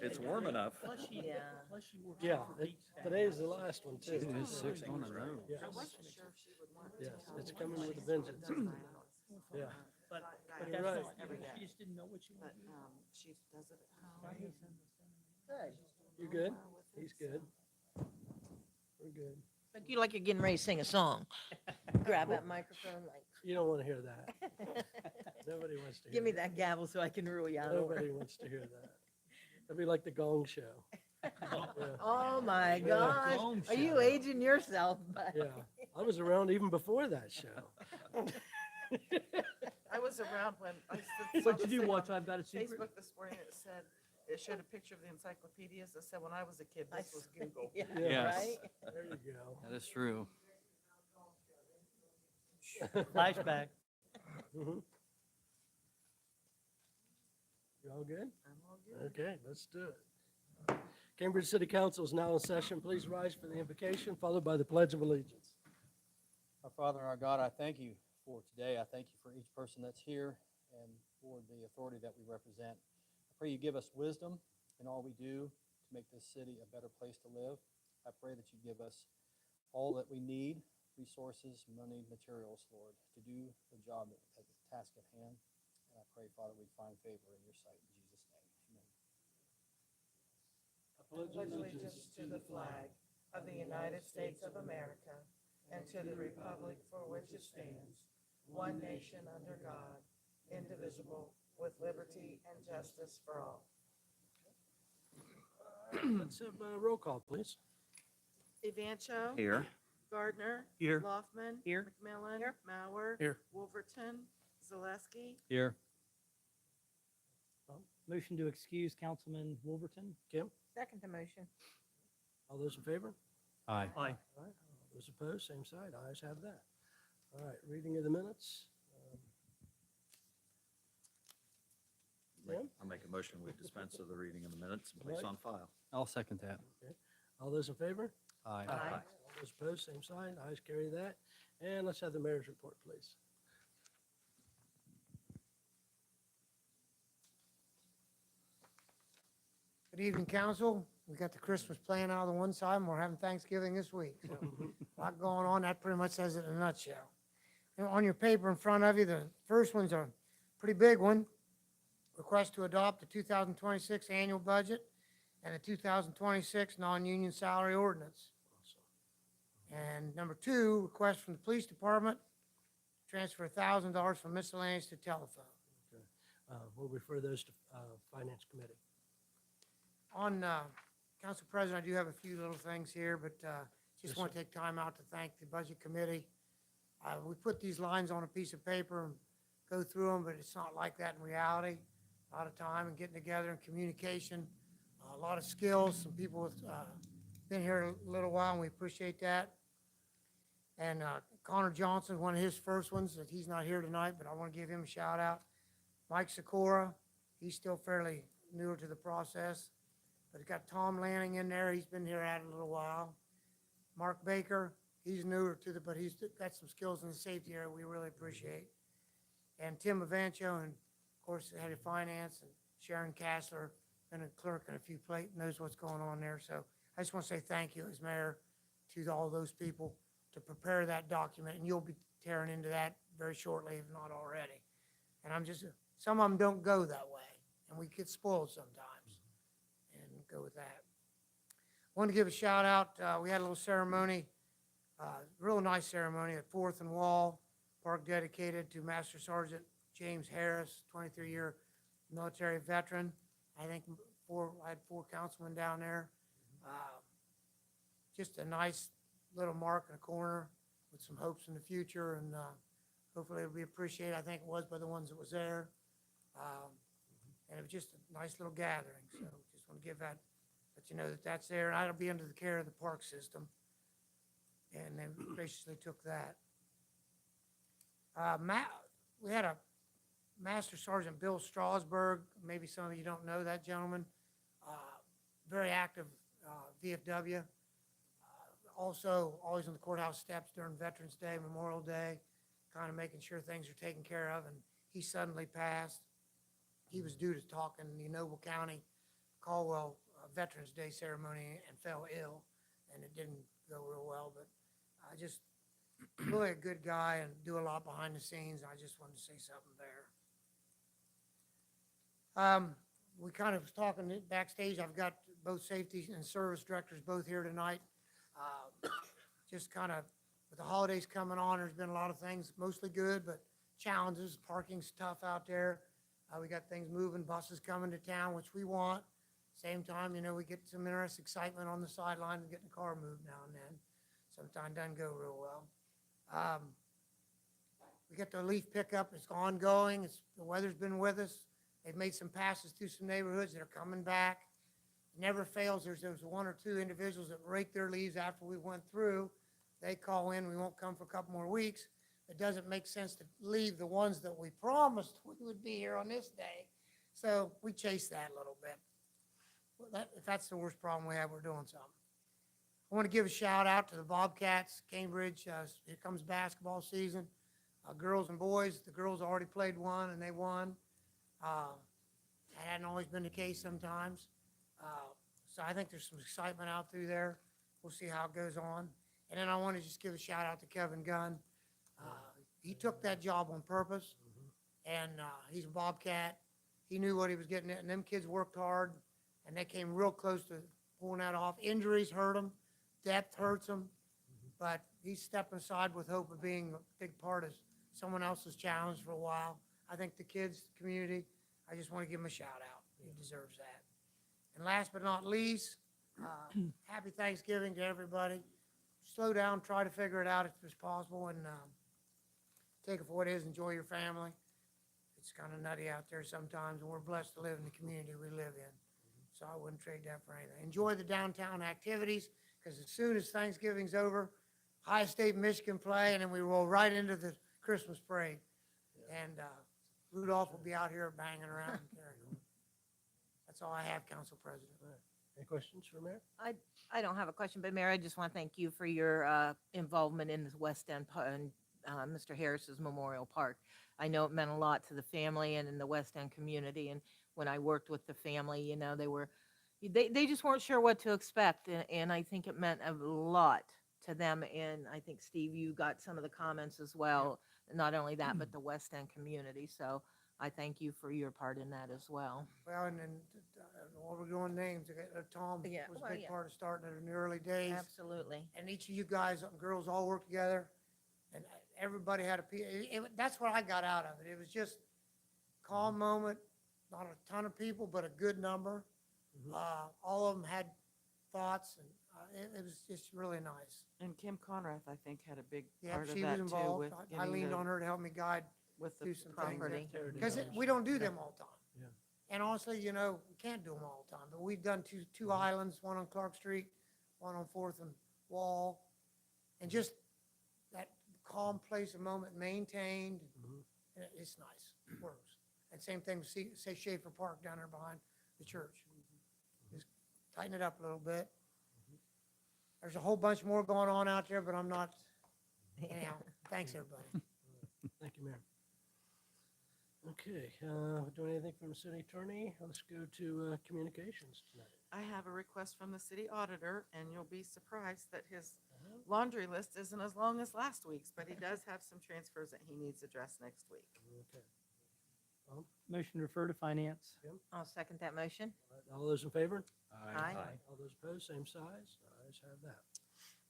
It's warm enough. Yeah. Yeah, today's the last one too. It is 6 on a row. Yes, I wasn't sure if she would want. yes, it's coming with a cheese vengeance. with those Yeah, But, I but you're that's right. not, Every day. she just didn't know what she But, wanted. she does it at home. Good. you good? He's good. We're good. Look, you like you're getting ready to sing a song. Grab that microphone, like, You don't want to hear that. Nobody wants to hear give me that. that gavel so I can rule you out. over. Nobody wants to hear that. It'll be like the Gong Show. Yeah, Oh my Yeah. gosh, Gong are you show. aging yourself? bud? yeah. I was around even before that show. I was around when I saw What'd this you do, thing on watch I've Got a Secret? Facebook this morning, it said, it showed a picture of the encyclopedias, it said, when I was a kid, I this was s- Google. Yeah, Yes. right? There you go. That is true. Flashback. Mhm. You all good? I'm all good. Okay, let's do it. Cambridge City Council is now in session. Please rise for the invocation, followed by the Pledge of Allegiance. Our Father and our God, I thank you for today. I thank you for each person that's here and for the authority that we represent. I pray you give us wisdom in all we do to make this city a better place to live. I pray that you give us all that we need, resources, money, materials, Lord, to do the job, the task at hand. And I pray, Father, we find favor in your sight. In Jesus' name, amen. Pledge allegiance to the flag of the United States of America and to the republic for which it stands, one nation under God, indivisible, with liberty and justice for all. Let's have a roll call, please. Evancho. Here. Gardner. Here. Loftman. Here. McMillan. Here. Mauer. Here. Wolverton. Zaleski. Here. Motion to excuse Councilman Wolverton. Kim, Second the motion. all those in favor? Aye. Aye. All right, all those opposed, same side. Ayes have that. All right, reading of the minutes. Tim? I'll make a motion, we dispense with the reading of the minutes and place on file. I'll second that. All those in favor? Aye. Aye. All those opposed, same sign. Ayes carry that. And let's have the mayor's report, please. Good evening, council. We got the Christmas plan out on the one side, and we're having Thanksgiving this week. So a lot going on. That pretty much says it in a nutshell. You know, on your paper in front of you, the first one's a pretty big one. Request to adopt the 2026 annual budget and the 2026 non-union salary ordinance. And number two, request from the police department, transfer $1,000 from miscellaneous to telephone. We'll refer those to Finance Committee. On, Council President, I do have a few little things here, but Yes, just want to take time out to thank the Budget Committee. We put these lines on a piece of paper and go through them, but it's not like that in reality. A lot of time and getting together and communication, a lot of skills, some people have been here a little while, and we appreciate that. And Connor Johnson, one of his first ones, that he's not here tonight, but I want to give him a shout out. Mike Sikora, he's still fairly newer to the process. But it's got Tom Lanning in there, he's been here at it a little while. Mark Baker, he's newer to the, but he's got some skills in the safety area we really appreciate. And Tim Avancho, and of course, the head of finance, and Sharon Kassler, been a clerk and a few plate, knows what's going on there. So I just want to say thank you as mayor to all those people to prepare that document, and you'll be tearing into that very shortly, if not already. And I'm just, some of them don't go that way, and we get spoiled sometimes. And go with that. Want to give a shout out, we had a little ceremony, real nice ceremony at Fourth and Wall, park dedicated to Master Sergeant James Harris, 23-year military veteran. I think I had 4 councilmen down there. Just a nice little mark in the corner with some hopes in the future, and hopefully it'll be appreciated. I think it was by the ones that was there. And it was just a nice little gathering, so just want to give that, let you know that that's there, and that'll be under the care of the park system. And they graciously took that. We had a Master Sergeant Bill Strasburg, maybe some of you don't know that gentleman, very active VFW. Also, always on the courthouse steps during Veterans Day, Memorial Day, kind of making sure things are taken care of, and he suddenly passed. he was due to talk in the Noble County Caldwell Veterans Day ceremony and fell ill, and it didn't go real well, but I just, really a good guy and do a lot behind the scenes. I just wanted to say something there. We kind of was talking backstage. I've got both safety and service directors both here tonight. Just kind of, with the holidays coming on, there's been a lot of things, mostly good, but challenges. Parking's tough out there. We got things moving, buses coming to town, which we want. Same time, you know, we get some interesting excitement on the sideline and getting the car moved now and then. Sometimes doesn't go real well. We got the leaf pickup. It's ongoing. The weather's been with us. They've made some passes through some neighborhoods that are coming back. It never fails. There's one or two individuals that rake their leaves after we went through. They call in, we won't come for a couple more weeks. It doesn't make sense to leave the ones that we promised we would be here on this day. So we chase that a little bit. Well, if that's the worst problem we have, we're doing something. I want to give a shout out to the Bobcats, Cambridge. Here comes basketball season. Girls and boys, the girls already played one and they won. That hadn't always been the case sometimes. So I think there's some excitement out through there. We'll see how it goes on. And then I want to just give a shout out to Kevin Gunn. He took that job on purpose, and he's a Bobcat. He knew what he was getting at, and them kids worked hard, and they came real close to pulling that off. Injuries hurt them, depth hurts them, but he's stepping aside with hope of being a big part of someone else's challenge for a while. I think the kids, community, I just want to give him a shout out. He deserves that. And last but not least, happy Thanksgiving to everybody. Slow down, try to figure it out if it's possible, and take it for what it is. Enjoy your family. It's kind of nutty out there sometimes, and we're blessed to live in the community we live in. So I wouldn't trade that for anything. Enjoy the downtown activities, because as soon as Thanksgiving's over, Ohio State, Michigan play, and then we roll right into the Christmas parade. And Rudolph will be out here banging around and carrying on. That's all I have, Council President. Any questions for Mayor? I don't have a question, but Mayor, I just want to thank you for your involvement in the West End and Mr. Harris's Memorial Park. I know it meant a lot to the family and in the West End community. And when I worked with the family, you know, they just weren't sure what to expect. And I think it meant a lot to them. And I think, Steve, you got some of the comments as well. Not only that, but the West End community. So I thank you for your part in that as well. Well, and then, while we're doing names, Tom Yeah, was well, a big yeah. part of starting it in the early days. Absolutely. And each of you guys, girls all worked together, and everybody had that's what I got out of it. It was just calm moment, not a ton of people, but a good number. All of them had thoughts, and it was just really nice. And Kim Conrath, I think, had a big Yeah, part of she that was too involved. with I leaned on her to help me guide with the through some property. things. Because we don't do them all the time. Yeah. And honestly, you know, we can't do them all the time, but we've done two islands, one on Clark Street, one on Fourth and Wall. And just that calm place, a moment maintained, and it's nice, it works. And same thing with say Schaefer Park down there behind the church. Just tighten it up a little bit. There's a whole bunch more going on out there, but I'm not, anyhow, thanks, everybody. Thank you, Mayor. Okay, doing anything from the city attorney? Let's go to communications tonight. I have a request from the city auditor, and you'll be surprised that his laundry list isn't as long as last week's, but he does have some transfers that he needs addressed next week. Okay. Motion to refer to finance. I'll second that motion. All those in favor? Aye. All those opposed, same size? Ayes have that.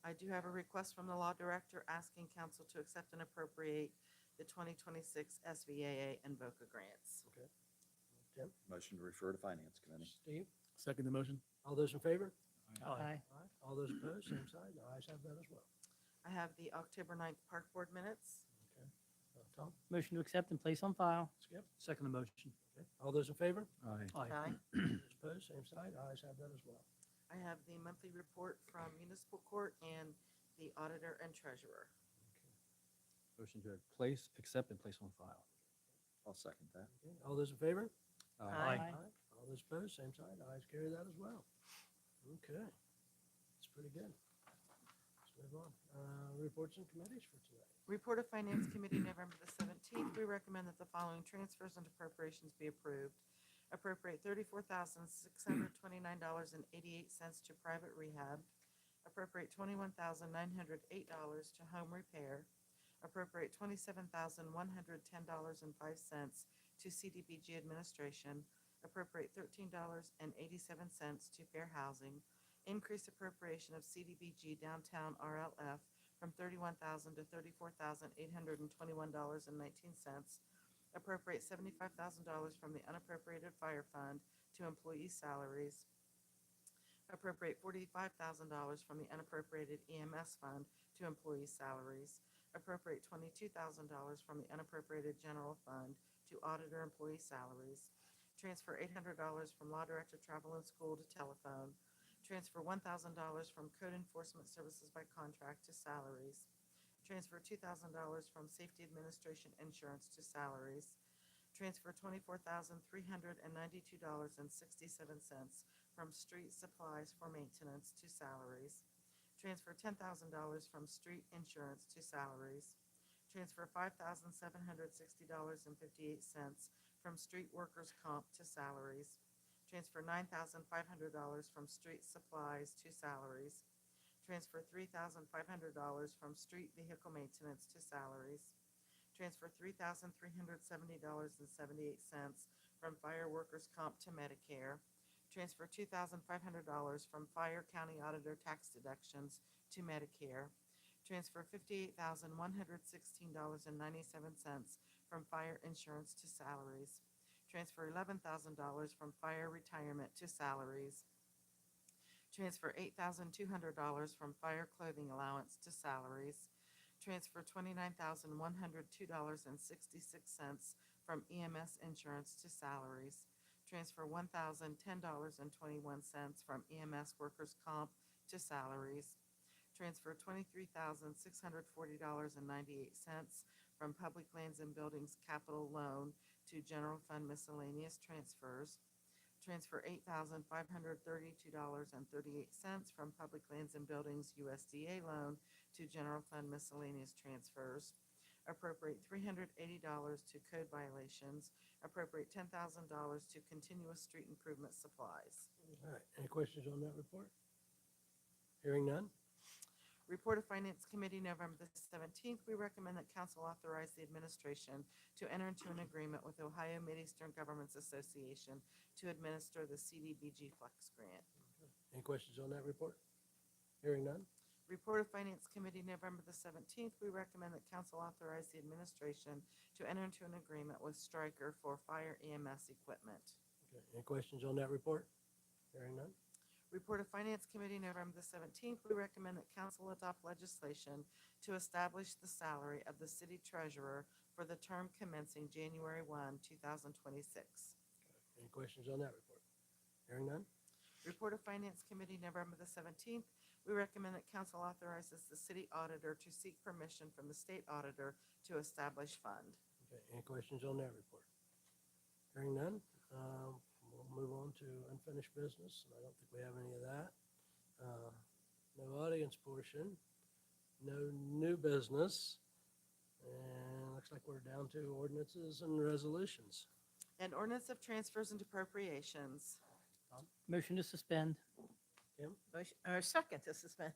I do have a request from the law director asking council to accept and appropriate the 2026 SVAA and VOCA grants. Tim? Motion to refer to Finance Committee. Steve? Second the motion. All those in favor? Aye. All those opposed, same side? Ayes have that as well. I have the October 9th park board minutes. Tom? Motion to accept and place on file. Skip? Second the motion. Okay. All those in favor? Aye. Aye. Those opposed, same side? Ayes have that as well. I have the monthly report from municipal court and the auditor and treasurer. Motion to place, accept, and place on file. I'll second that. Okay. All those in favor? Aye. All those opposed, same side? Ayes carry that as well. Okay. It's pretty good. Let's move on. Reports and committees for tonight. Report of Finance Committee, November the 17th. We recommend that the following transfers and appropriations be approved. Appropriate $34,629.88 to private rehab. Appropriate $21,908 to home repair. Appropriate $27,110.05 to CDBG administration. Appropriate $13.87 to fair housing. Increase appropriation of CDBG downtown RLF from $31,000 to $34,821.19. Appropriate $75,000 from the unappropriated fire fund to employee salaries. Appropriate $45,000 from the unappropriated EMS fund to employee salaries. Appropriate $22,000 from the unappropriated general fund to auditor employee salaries. Transfer $800 from law director travel and school to telephone. Transfer $1,000 from code enforcement services by contract to salaries. Transfer $2,000 from safety administration insurance to salaries. Transfer $24,392.67 from street supplies for maintenance to salaries. Transfer $10,000 from street insurance to salaries. Transfer $5,760.58 from street workers' comp to salaries. Transfer $9,500 from street supplies to salaries. Transfer $3,500 from street vehicle maintenance to salaries. Transfer $3,370.78 from fire workers' comp to Medicare. Transfer $2,500 from fire county auditor tax deductions to Medicare. Transfer $58,116.97 from fire insurance to salaries. Transfer $11,000 from fire retirement to salaries. Transfer $8,200 from fire clothing allowance to salaries. Transfer $29,102.66 from EMS insurance to salaries. Transfer $1,010.21 from EMS workers' comp to salaries. Transfer $23,640.98 from public lands and buildings capital loan to general fund miscellaneous transfers. Transfer $8,532.38 from public lands and buildings USDA loan to general fund miscellaneous transfers. Appropriate $380 to code violations. Appropriate $10,000 to continuous street improvement supplies. All right, any questions on that report? Hearing none? Report of Finance Committee, November the 17th. We recommend that council authorize the administration to enter into an agreement with Ohio Mideastern Governments Association to administer the CDBG Flex Grant. Any questions on that report? Hearing none? Report of Finance Committee, November the 17th. We recommend that council authorize the administration to enter into an agreement with Stryker for fire EMS equipment. Okay, any questions on that report? Hearing none? Report of Finance Committee, November the 17th. We recommend that council adopt legislation to establish the salary of the city treasurer for the term commencing January 1, 2026. Any questions on that report? Hearing none? Report of Finance Committee, November the 17th. We recommend that council authorizes the city auditor to seek permission from the state auditor to establish fund. Okay, any questions on that report? Hearing none, we'll move on to unfinished business, and I don't think we have any of that. No audience portion, no new business, and looks like we're down to ordinances and resolutions. An ordinance of transfers and appropriations. Motion to suspend. Kim, Motion, or second to suspend.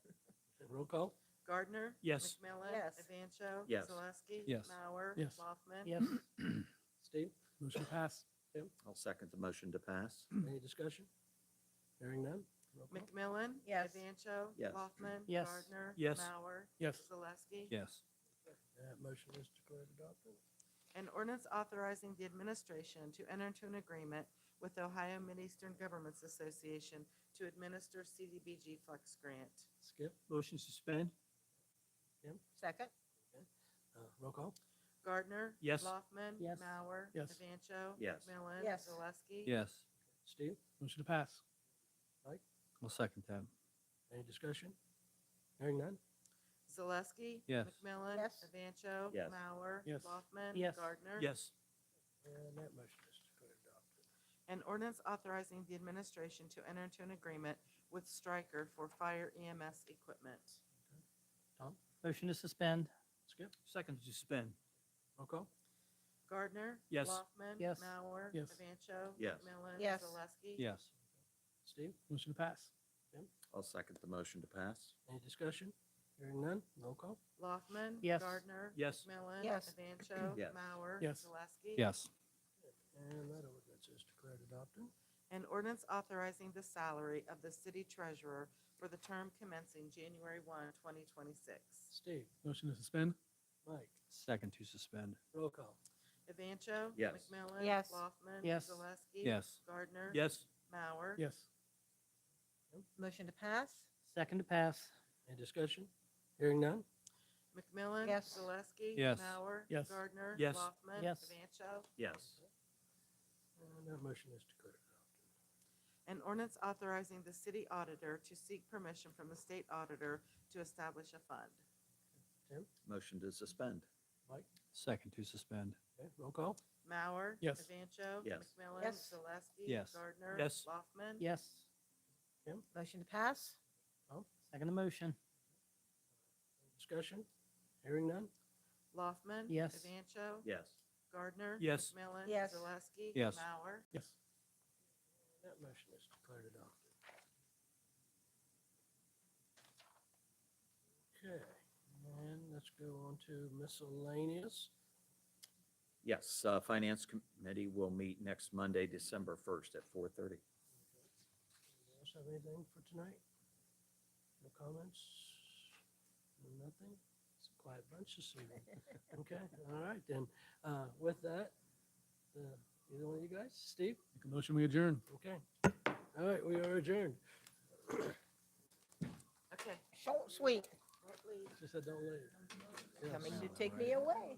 roll call? Gardner. Yes. McMillan. Yes. Evancho. Yes. Zaleski. Yes. Mauer. Yes. Hoffman. Yes. Steve, Motion pass. I'll second the motion to pass. any discussion? Hearing none? Roll call? McMillan. Yes. Evancho. Yes. Hoffman. Yes. Gardner. Yes. Mauer. Yes. Zaleski. Yes. That motion is declared adopted. An ordinance authorizing the administration to enter into an agreement with Ohio Mideastern Governments Association to administer CDBG Flex Grant. Skip, Motion suspend. Second? roll call? Gardner. Yes. Loffman. Yes. Mauer. Yes. Evancho. Yes. McMillan. Yes. Zaleski. Yes. Steve, Motion to pass. I'll second that. any discussion? Hearing none? Zaleski. Yes. McMillan. Yes. Evancho. Yes. Mauer. Yes. Loffman. Yes. Gardner. Yes. And that motion is declared adopted. An ordinance authorizing the administration to enter into an agreement with Stryker for fire EMS equipment. Motion to suspend. Skip, Second to suspend. roll call? Gardner. Yes. Loffman. Yes. Mauer. Yes. Evancho. Yes. McMillan. Yes. Zaleski. Yes. Steve, Motion to pass. I'll second the motion to pass. any discussion? Hearing none, roll call. Loffman. Yes. Gardner. Yes. McMillan. Yes. Evancho. Yes. Mauer. Yes. Zaleski. Yes. And that ordinance is declared adopted. An ordinance authorizing the salary of the city treasurer for the term commencing January 1, 2026. Steve, Motion to suspend? Mike, Second to suspend. roll call. Evancho. Yes. McMillan. Yes. Loffman. Yes. Zaleski. Yes. Gardner. Yes. Mauer. Yes. Motion to pass? Second to pass? Any discussion? Hearing none? McMillan. Yes. Zaleski. Yes. Mauer. Yes. Gardner. Yes. Loffman. Yes. Evancho. Yes. And that motion is declared adopted. An ordinance authorizing the city auditor to seek permission from the state auditor to establish a fund. Motion to suspend. Mike, Second to suspend. okay, roll call. Mauer. Yes. Evancho. Yes. McMillan. Yes. Zaleski. Yes. Gardner. Yes. Loffman. Yes. Motion to pass? Second the motion? Discussion? Hearing none? Loffman. Yes. Evancho. Yes. Gardner. Yes. McMillan. Yes. Zaleski. Yes. Mauer. Yes. That motion is declared adopted. Okay, and let's go on to miscellaneous. Yes, Finance Committee will meet next Monday, December 1st at 4:30. Anyone else have anything for tonight? No comments? Nothing? It's a quiet bunch this evening. Okay, all right, then, with that, either one of you guys, Steve? Make a motion, we adjourn. Okay, all right, we are adjourned. Okay. Short, sweet. She said don't leave. Yes. Coming to take me away.